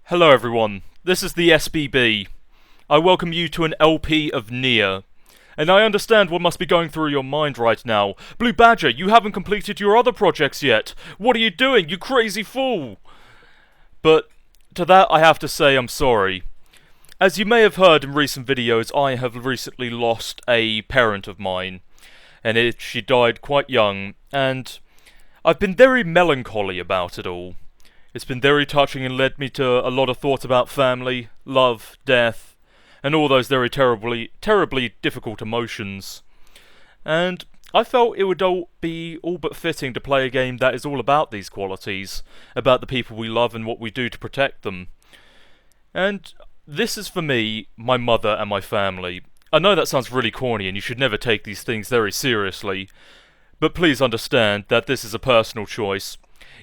Hello everyone, this is the SBB. I welcome you to an LP of Nier. And I understand what must be going through your mind right now. Blue Badger, you haven't completed your other projects yet. What are you doing, you crazy fool? But to that I have to say I'm sorry. As you may have heard in recent videos, I have recently lost a parent of mine. And she died quite young, and I've been very melancholy about it all. It's been very touching and led me to a lot of thoughts about family, love, death, and all those very terribly difficult emotions. And I felt it would be all but fitting to play a game that is all about these qualities, about the people we love and what we do to protect them. And this is for me, my mother and my family. I know that sounds really corny and you should never take these things very seriously, but please understand that this is a personal choice.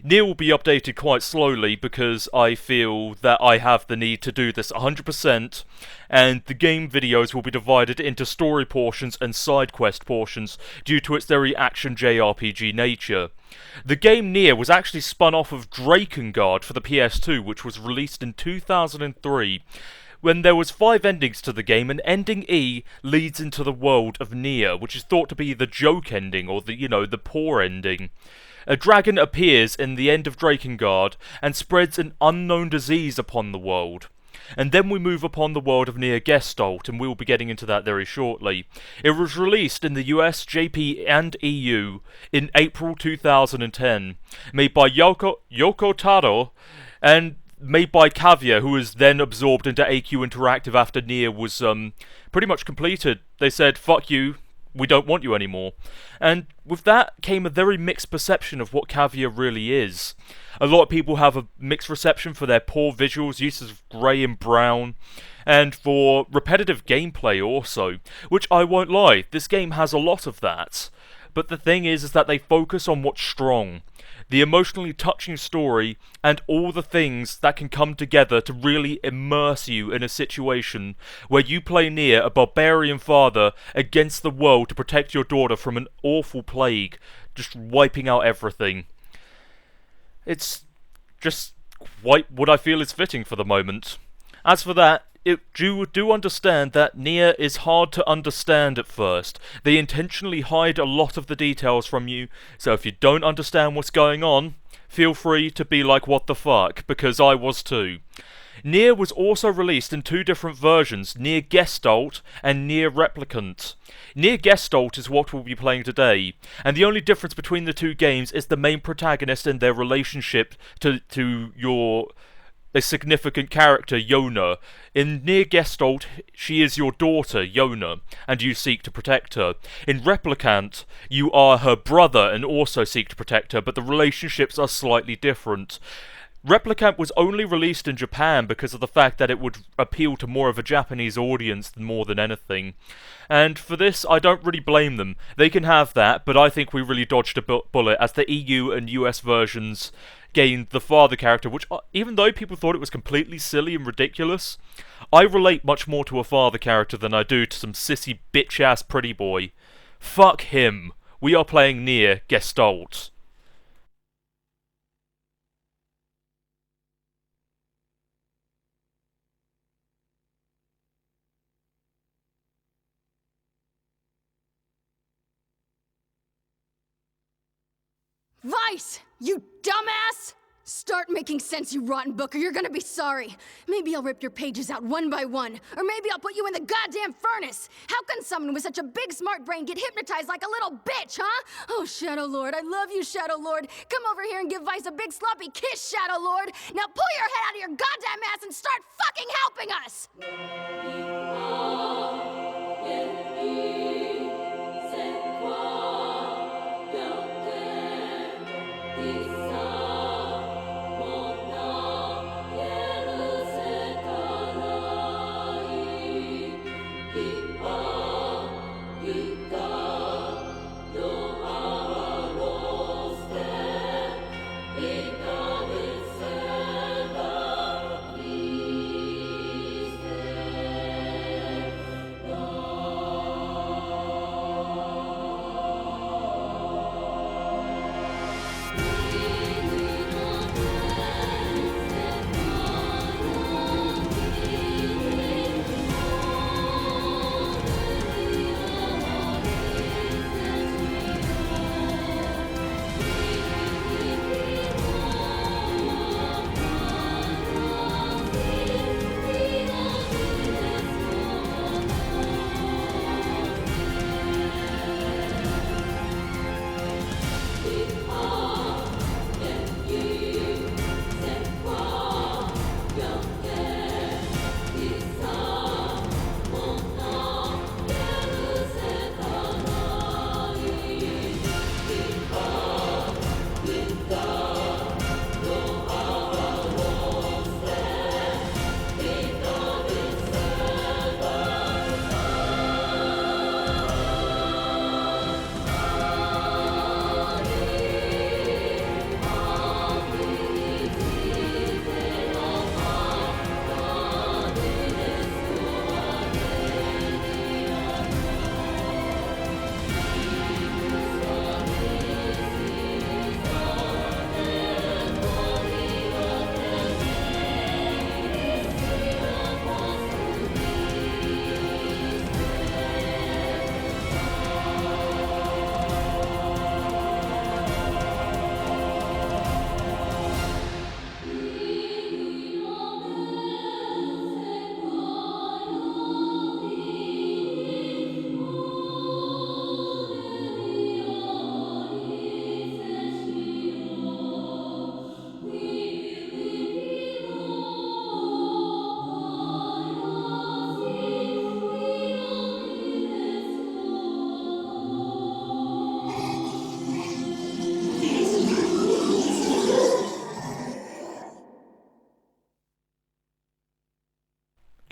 Nier will be updated quite slowly because I feel that I have the need to do this 100%, and the game videos will be divided into story portions and side quest portions due to its very action JRPG nature. The game Nier was actually spun off of Drakengard for the PS2, which was released in 2003. When there was 5 endings to the game, and ending E leads into the world of Nier, which is thought to be the joke ending, or the poor ending. A dragon appears in the end of Drakengard and spreads an unknown disease upon the world. And then we move upon the world of Nier Gestalt, and we'll be getting into that very shortly. It was released in the US, JP, and EU in April 2010, made by Yoko Taro, and made by Cavia, who was then absorbed into AQ Interactive after Nier was pretty much completed. They said, fuck you, we don't want you anymore. And with that came a very mixed perception of what Cavia really is. A lot of people have a mixed reception for their poor visuals, uses of grey and brown, and for repetitive gameplay also, which I won't lie, this game has a lot of that. But the thing is that they focus on what's strong. The emotionally touching story, and all the things that can come together to really immerse you in a situation where you play Nier, a barbarian father, against the world to protect your daughter from an awful plague, just wiping out everything. It's just quite what I feel is fitting for the moment. As for that, you do understand that Nier is hard to understand at first. They intentionally hide a lot of the details from you, so if you don't understand what's going on, feel free to be like, what the fuck, because I was too. Nier was also released in 2 different versions, Nier Gestalt and Nier Replicant. Nier Gestalt is what we'll be playing today, and the only difference between the 2 games is the main protagonist and their relationship to a significant character, Yona. In Nier Gestalt, she is your daughter, Yona, and you seek to protect her. In Replicant, you are her brother and also seek to protect her, but the relationships are slightly different. Replicant was only released in Japan because of the fact that it would appeal to more of a Japanese audience more than anything. And for this, I don't really blame them. They can have that, but I think we really dodged a bullet, as the EU and US versions gained the father character, which, even though people thought it was completely silly and ridiculous, I relate much more to a father character than I do to some sissy bitch-ass pretty boy. Fuck him. We are playing Nier Gestalt. Vice! You dumbass! Start making sense, you rotten book, or you're gonna be sorry. Maybe I'll rip your pages out one by one, or maybe I'll put you in the goddamn furnace! How can someone with such a big smart brain get hypnotized like a little bitch, huh? Oh, Shadow Lord, I love you, Shadow Lord. Come over here and give Vice a big sloppy kiss, Shadow Lord. Now pull your head out of your goddamn ass and start fucking helping us!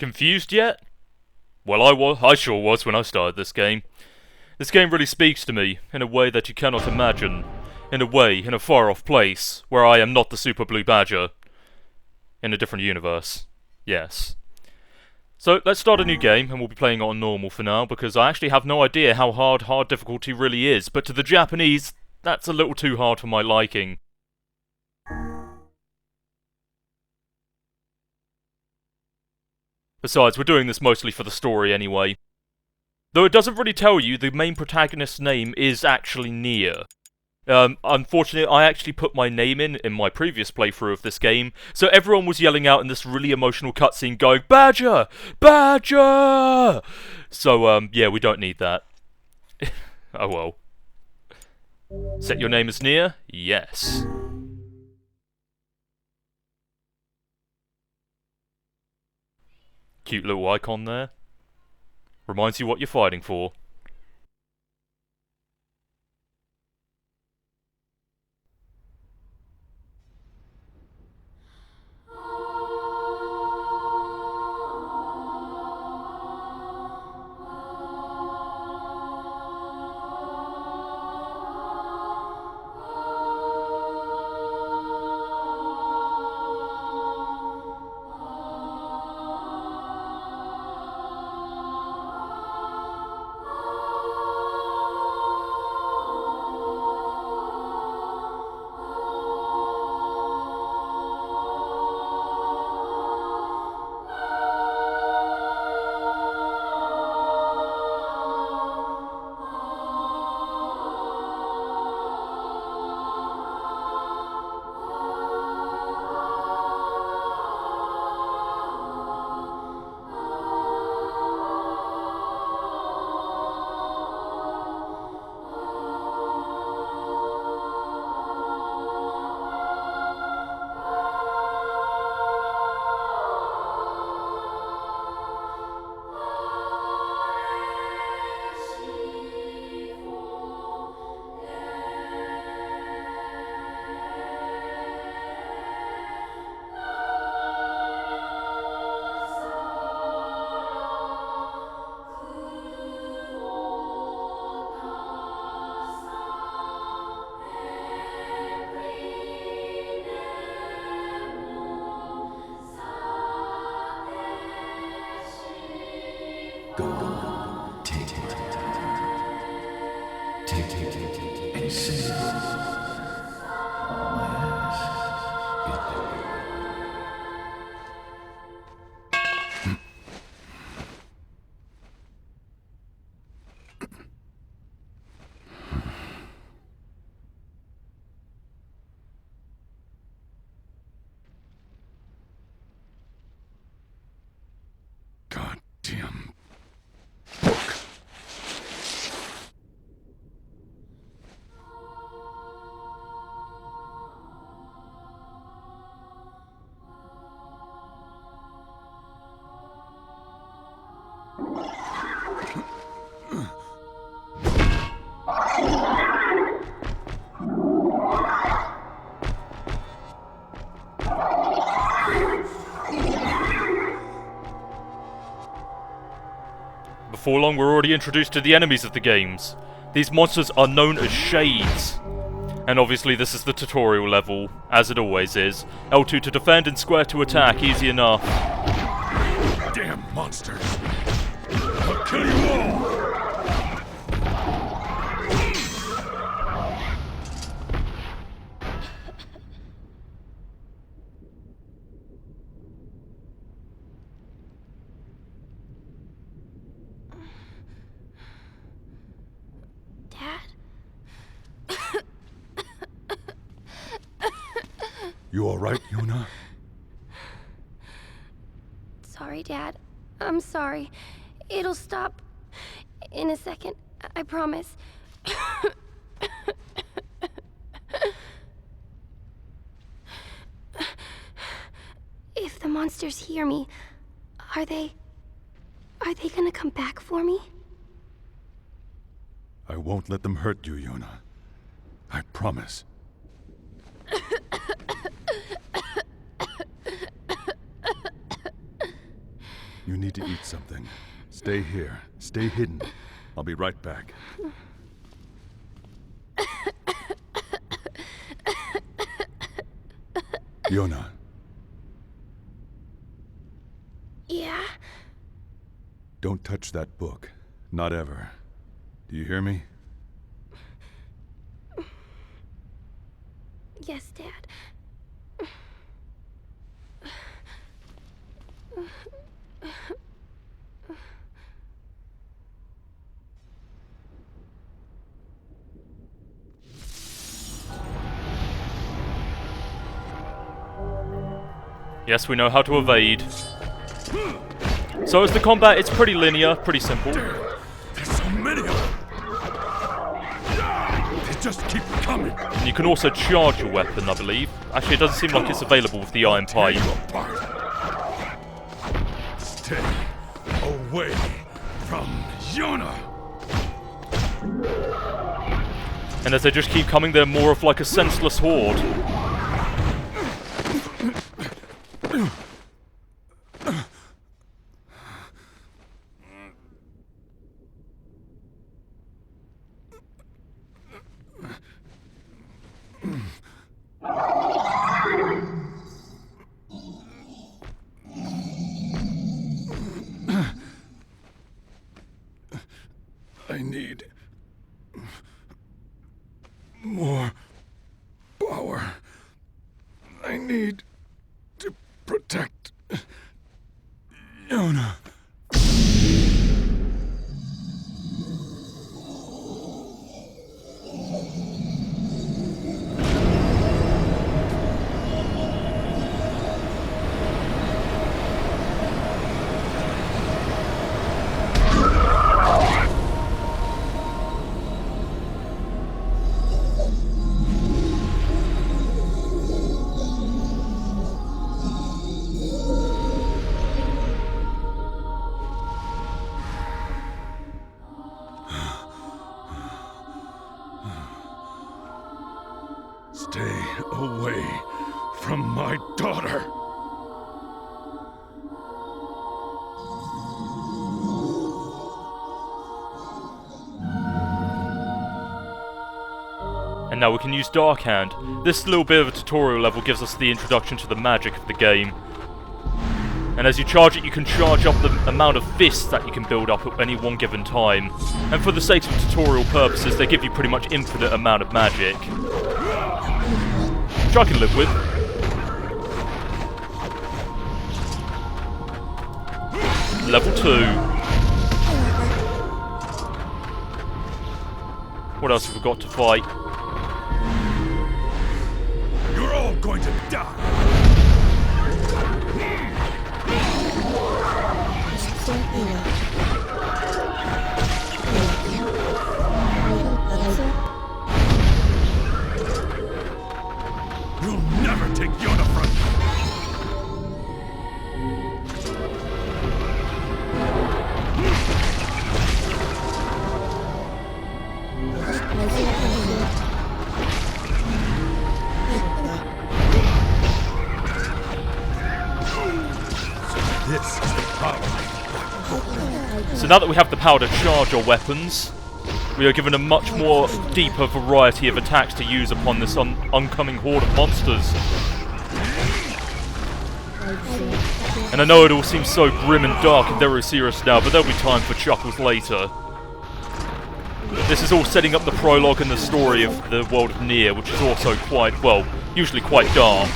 Confused yet? Well, I sure was when I started this game. This game really speaks to me, in a way that you cannot imagine. In a far-off place, where I am not the Super Blue Badger. In a different universe. Yes. So, let's start a new game, and we'll be playing on normal for now, because I actually have no idea how hard difficulty really is, but to the Japanese, that's a little too hard for my liking. Besides, we're doing this mostly for the story anyway. Though it doesn't really tell you, the main protagonist's name is actually Nier. Unfortunately, I actually put my name in my previous playthrough of this game, so everyone was yelling out in this really emotional cutscene going, "Badger! Badger!" So, yeah, we don't need that. Oh well. Set your name as Nier? Yes. Cute little icon there. Reminds you what you're fighting for. Go, take, and sing. Goddamn book. Before long, we're already introduced to the enemies of the games. These monsters are known as Shades. And obviously this is the tutorial level, as it always is. L2 to defend and square to attack, easy enough. Damn monsters! I'll kill you all! You alright, Yuna? Sorry, Dad. I'm sorry. It'll stop in a second. I promise. If the monsters hear me, are they gonna come back for me? I won't let them hurt you, Yuna. I promise. You need to eat something. Stay here. Stay hidden. I'll be right back. Yona. Yeah? Don't touch that book. Not ever. Do you hear me? Yes, Dad. Yes, we know how to evade. So as the combat, it's pretty linear, pretty simple. There's so many of them. They just keep coming. And you can also charge your weapon, I believe. Actually, it doesn't seem like it's available with the Iron Pipe. Stay away from Yona. And as they just keep coming, they're more of like a senseless horde. I need more power. I need to protect Yona. Stay away from my daughter. And now we can use Dark Hand. This little bit of a tutorial level gives us the introduction to the magic of the game. And as you charge it, you can charge up the amount of fists that you can build up at any one given time. And for the sake of tutorial purposes, they give you pretty much infinite amount of magic. Which I can live with. Level 2. What else have we got to fight? You're all going to die. You'll never take Yona from me. This is the power. So now that we have the power to charge our weapons, we are given a much more deeper variety of attacks to use upon this oncoming horde of monsters. And I know it all seems so grim and dark and very serious now, but there'll be time for chuckles later. This is all setting up the prologue and the story of the world of Nier, which is also quite, well, usually quite dark.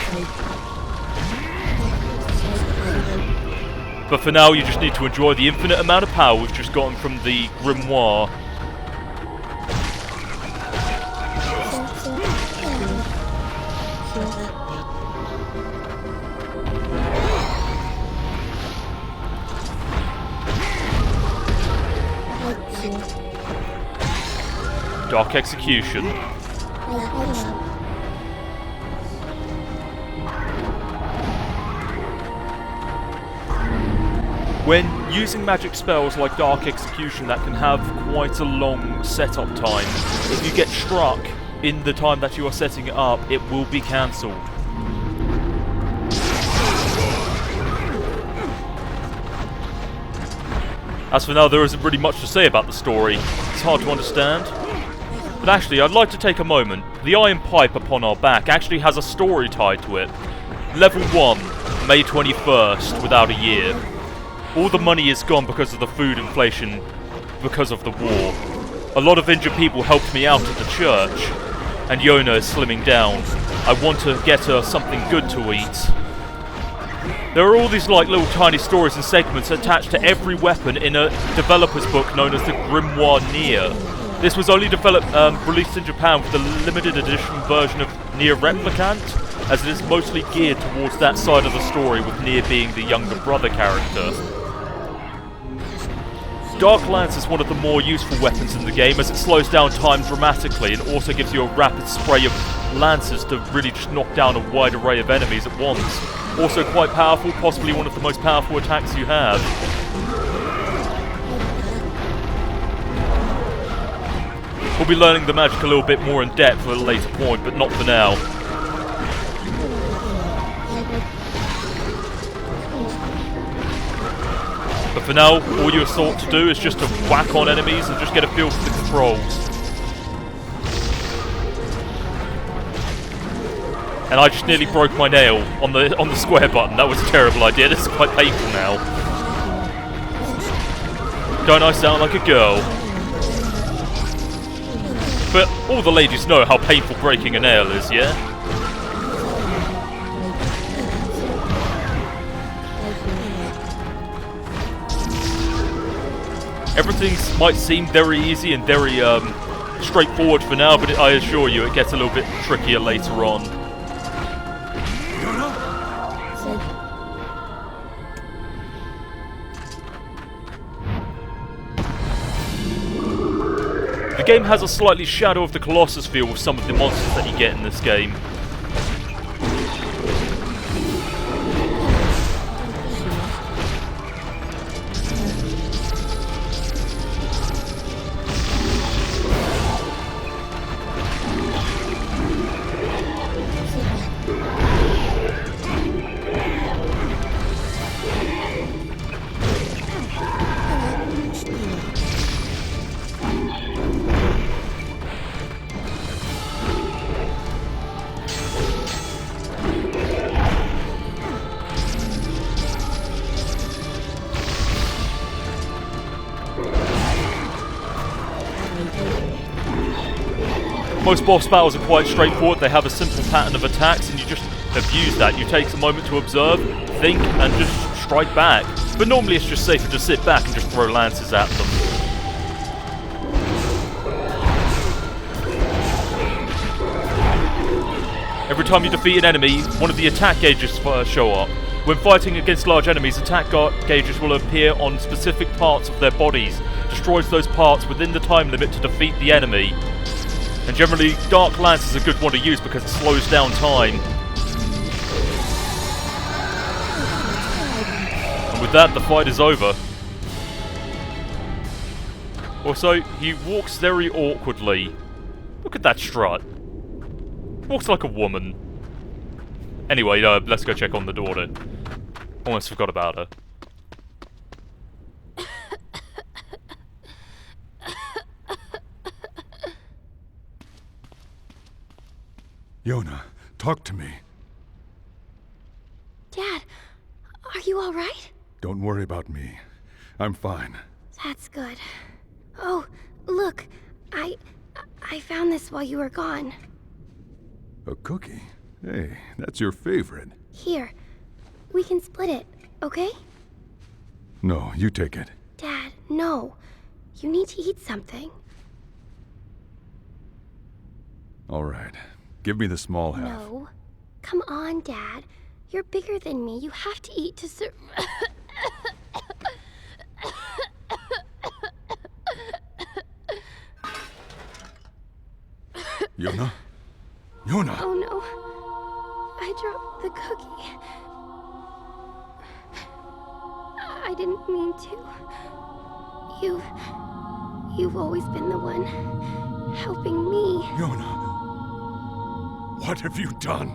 But for now, you just need to enjoy the infinite amount of power we've just gotten from the grimoire. Dark Execution. When using magic spells like Dark Execution, that can have quite a long setup time. If you get struck in the time that you are setting it up, it will be cancelled. As for now, there isn't really much to say about the story. It's hard to understand. But actually, I'd like to take a moment. The iron pipe upon our back actually has a story tied to it. Level 1, May 21st, without a year. All the money is gone because of the food inflation, because of the war. A lot of injured people helped me out at the church. And Yona is slimming down. I want to get her something good to eat. There are all these like little tiny stories and segments attached to every weapon in a developer's book known as the Grimoire Nier. This was only released in Japan with the limited edition version of Nier Replicant, as it is mostly geared towards that side of the story, with Nier being the younger brother character. Dark Lance is one of the more useful weapons in the game, as it slows down time dramatically and also gives you a rapid spray of lances to really just knock down a wide array of enemies at once. Also quite powerful, possibly one of the most powerful attacks you have. We'll be learning the magic a little bit more in depth at a later point, but not for now. But for now, all you're sought to do is just to whack on enemies and just get a feel for the controls. And I just nearly broke my nail on the square button. That was a terrible idea. This is quite painful now. Don't I sound like a girl? But all the ladies know how painful breaking a nail is, yeah? Everything might seem very easy and very straightforward for now, but I assure you it gets a little bit trickier later on. The game has a slightly Shadow of the Colossus feel with some of the monsters that you get in this game. Most boss battles are quite straightforward. They have a simple pattern of attacks and you just abuse that. You take a moment to observe, think, and just strike back. But normally it's just safer to sit back and just throw lances at them. Every time you defeat an enemy, one of the attack gauges show up. When fighting against large enemies, attack gauges will appear on specific parts of their bodies. Destroys those parts within the time limit to defeat the enemy. And generally, Dark Lance is a good one to use because it slows down time. And with that, the fight is over. Also, he walks very awkwardly. Look at that strut. Walks like a woman. Anyway, let's go check on the daughter. Almost forgot about her. Yona, talk to me. Dad, are you all right? Don't worry about me. I'm fine. That's good. Oh, look. I found this while you were gone. A cookie? Hey, that's your favorite. Here. We can split it, okay? No, you take it. Dad, no. You need to eat something. All right. Give me the small half. No. Come on, Dad. You're bigger than me. You have to eat to Yona? Yona! Oh no. I dropped the cookie. I didn't mean to. You've always been the one helping me. Yona! What have you done?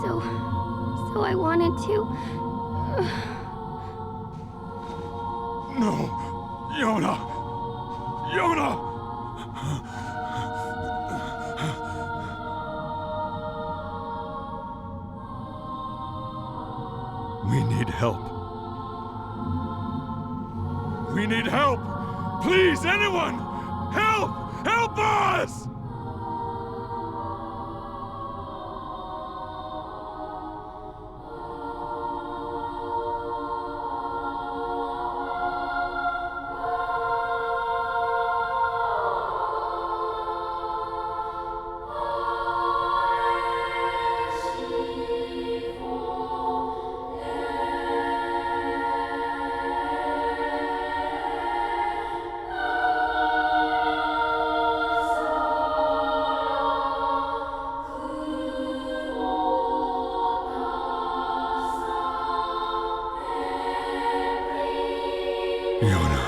So though I wanted to. No! Yona! Yona! We need help. We need help! Please, anyone! Help! Help us! Yona.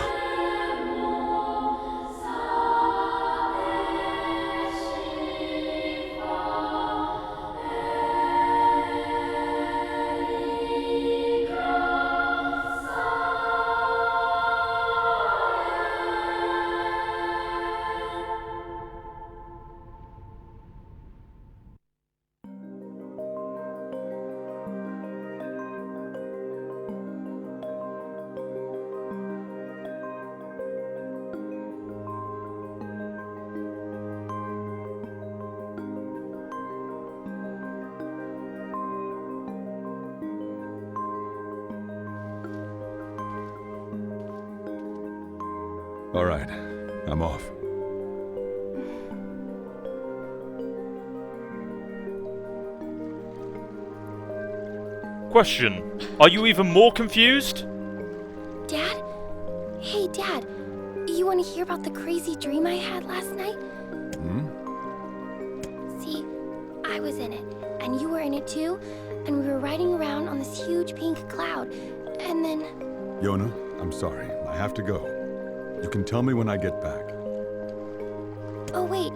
All right, I'm off. Question. Are you even more confused? Dad? Hey, Dad. You want to hear about the crazy dream I had last night? See, I was in it, and you were in it too, and we were riding around on this huge pink cloud, and then... Yona, I'm sorry. I have to go. You can tell me when I get back. Oh, wait.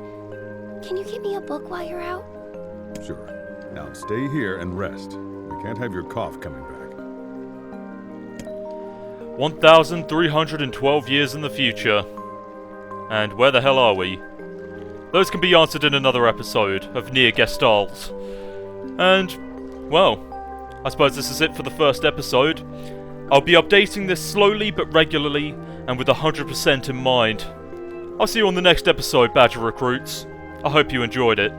Can you get me a book while you're out? Sure. Now stay here and rest. We can't have your cough coming back. 1,312 years in the future. And where the hell are we? Those can be answered in another episode of Nier Gestalt. And, well, I suppose this is it for the first episode. I'll be updating this slowly but regularly, and with 100% in mind. I'll see you on the next episode, Badger Recruits. I hope you enjoyed it.